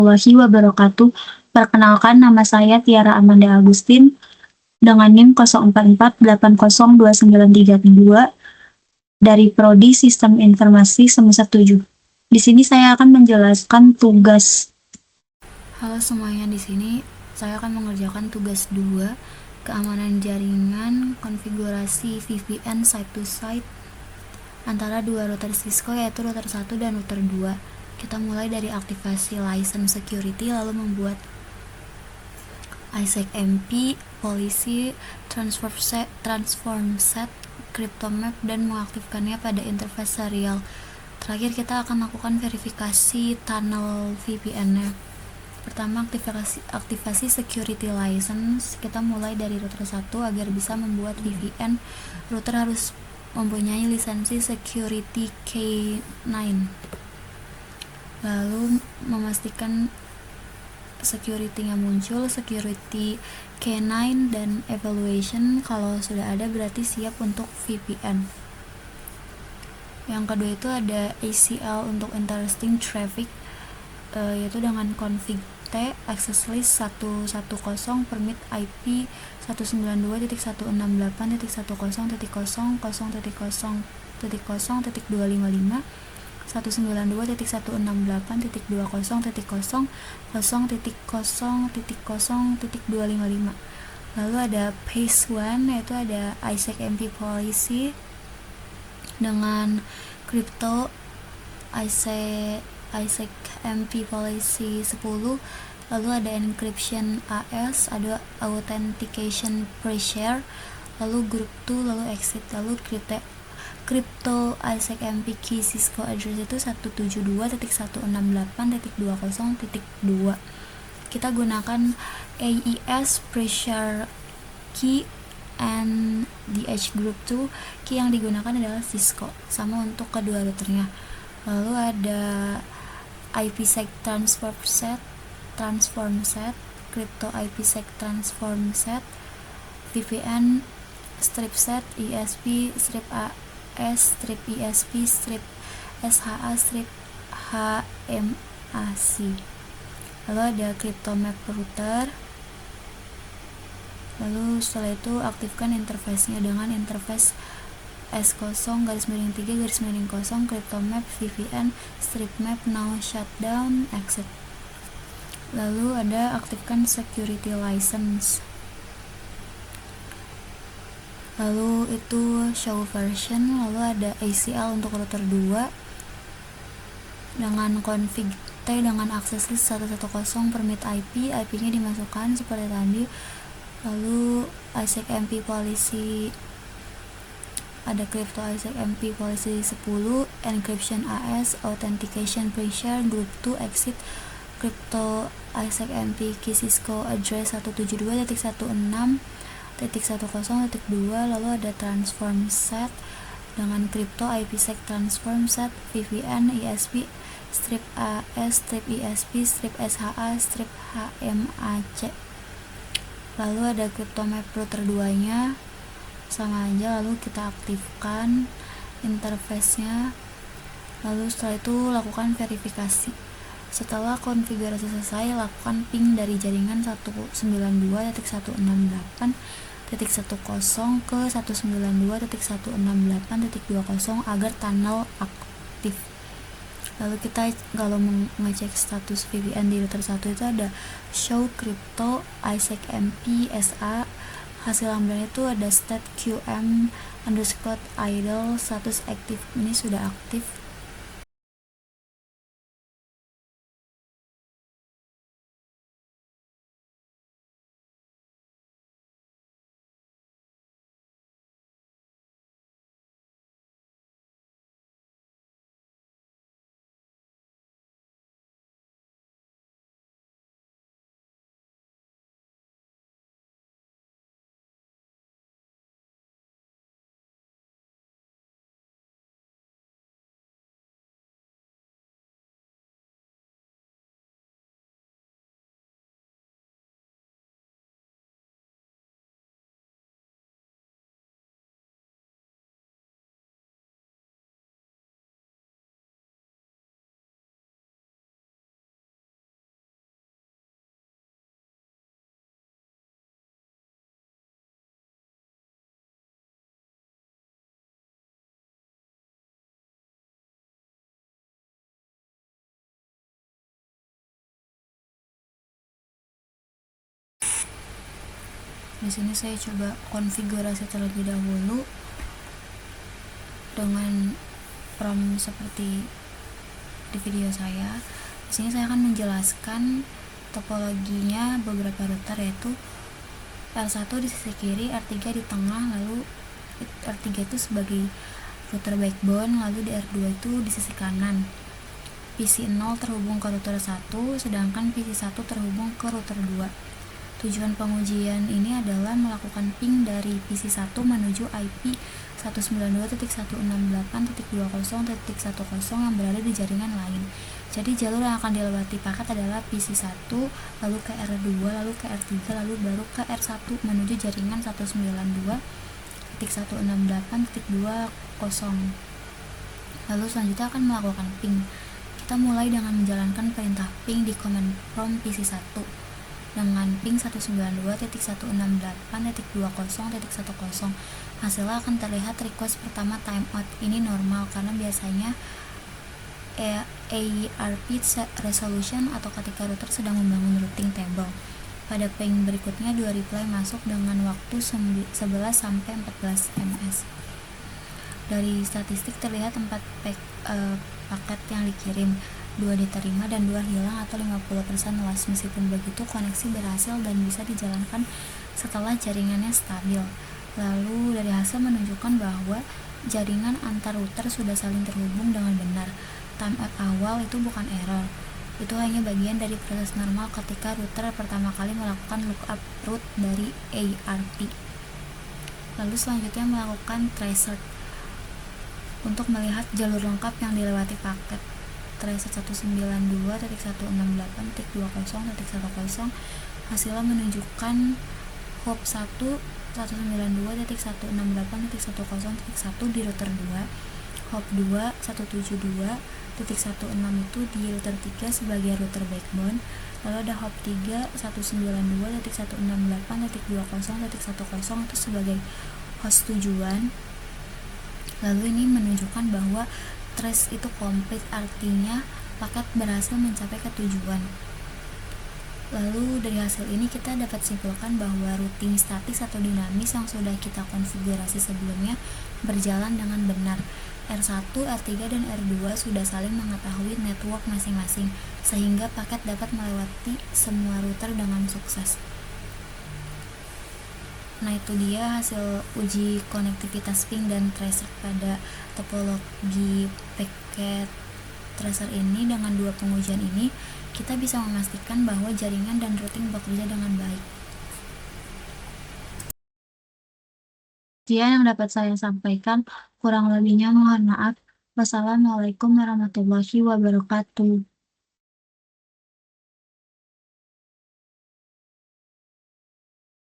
Warahmatullahi wabarakatuh. Perkenalkan, nama saya Tiara Amanda Agustin dengan NIM 0448029932 dari Prodi Sistem Informasi Semester 7. Di sini saya akan menjelaskan tugas. Halo semuanya, di sini saya akan mengerjakan tugas 2, keamanan jaringan, konfigurasi VPN site to site antara dua router Cisco, yaitu router 1 dan router 2. Kita mulai dari aktivasi license security, lalu membuat ISAC-MP, policy, transform set, cryptomap, dan mengaktifkannya pada interface serial. Terakhir kita akan lakukan verifikasi tunnel VPN-nya. Pertama, aktivasi security license. Kita mulai dari router 1. Agar bisa membuat VPN, router harus mempunyai lisensi security K9. Lalu memastikan security-nya muncul, security K9 dan evaluation. Kalau sudah ada berarti siap untuk VPN. Yang kedua itu ada ACL untuk interesting traffic, yaitu dengan config T access list 110 permit IP 192.168.0.0.0.0.255 192.168.20.0.0.0.255. Lalu ada phase 1, yaitu ada ISAC-MP policy dengan crypto ISAC-MP policy 10. Lalu ada encryption AS, ada authentication pre-share, lalu group 2, lalu exit, lalu crypto ISAC-MP key Cisco address itu 172.168.20.2. Kita gunakan AES pre-share key and DH group 2. Key yang digunakan adalah Cisco, sama untuk kedua routernya. Lalu ada IPsec transform set, crypto IPsec transform set, VPN strip set, ESP strip AS strip ESP strip SHA strip HMAC. Lalu ada cryptomap router. Lalu setelah itu aktifkan interface-nya dengan interface S0-3-0 cryptomap VPN strip map now shutdown exit. Lalu ada aktifkan security license. Lalu itu show version. Lalu ada ACL untuk router 2 dengan config T dengan access list 110 permit IP-nya dimasukkan seperti tadi. Lalu ISAC-MP policy, ada crypto ISAC-MP policy 10, encryption AS, authentication pre-share, group 2, exit, crypto ISAC-MP key Cisco address 172.168.1.0.2. lalu ada transform set dengan crypto IPsec transform set, VPN ESP strip AS strip ESP strip SHA strip HMAC. Lalu ada cryptomap router 2 nya, sama aja. Lalu kita aktifkan interface-nya. Lalu setelah itu lakukan verifikasi. Setelah konfigurasi selesai, lakukan ping dari jaringan 192.168.10 ke 192.168.20 agar tunnel aktif. Lalu kita kalau mengecek status VPN di router 1 itu ada show crypto ISAC-MP SA. Hasil lampiran itu ada stat QM_idle status aktif. Ini sudah aktif. Di sini saya coba konfigurasi terlebih dahulu dengan prompt seperti di video saya. Di sini saya akan menjelaskan topologinya beberapa router, yaitu R1 di sisi kiri, R3 di tengah, lalu R3 itu sebagai router backbone, lalu di R2 itu di sisi kanan. PC0 terhubung ke router 1, sedangkan PC1 terhubung ke router 2. Tujuan pengujian ini adalah melakukan ping dari PC1 menuju IP 192.168.20.10 yang berada di jaringan lain. Jadi jalur yang akan dilewati paket adalah PC1, lalu ke R2, lalu ke R3, lalu baru ke R1 menuju jaringan 192.168.20. Lalu selanjutnya akan melakukan ping. Kita mulai dengan menjalankan perintah ping di command prompt PC1 dengan ping 192.168.20.10. Hasilnya akan terlihat request pertama timeout. Ini normal karena biasanya ARP resolution atau ketika router sedang membangun routing table. Pada ping berikutnya, 2 reply masuk dengan waktu 11-14 ms. Dari statistik terlihat 4 paket yang dikirim, 2 diterima dan 2 hilang atau 50% loss. Meskipun begitu, koneksi berhasil dan bisa dijalankan setelah jaringannya stabil. Lalu dari hasil menunjukkan bahwa jaringan antar router sudah saling terhubung dengan benar. Timeout awal itu bukan error, itu hanya bagian dari proses normal ketika router pertama kali melakukan lookup route dari ARP. Lalu selanjutnya melakukan tracer untuk melihat jalur lengkap yang dilewati paket. Tracer 192.168.20.10 hasilnya menunjukkan hop 1 192.168.10.1 di router 2, hop 2 172.16 itu di router 3 sebagai router backbone, lalu ada hop 3 192.168.20.10 itu sebagai host tujuan. Lalu ini menunjukkan bahwa trace itu komplit, artinya paket berhasil mencapai ke tujuan. Lalu dari hasil ini kita dapat simpulkan bahwa routing statis atau dinamis yang sudah kita konfigurasi sebelumnya berjalan dengan benar. R1, R3, dan R2 sudah saling mengetahui network masing-masing, sehingga paket dapat melewati semua router dengan sukses. Nah, itu dia hasil uji konektivitas ping dan tracer pada topologi paket tracer ini. Dengan 2 pengujian ini, kita bisa memastikan bahwa jaringan dan routing bekerja dengan baik. Sekian yang dapat saya sampaikan, kurang lebihnya mohon maaf. Wassalamualaikum warahmatullahi wabarakatuh.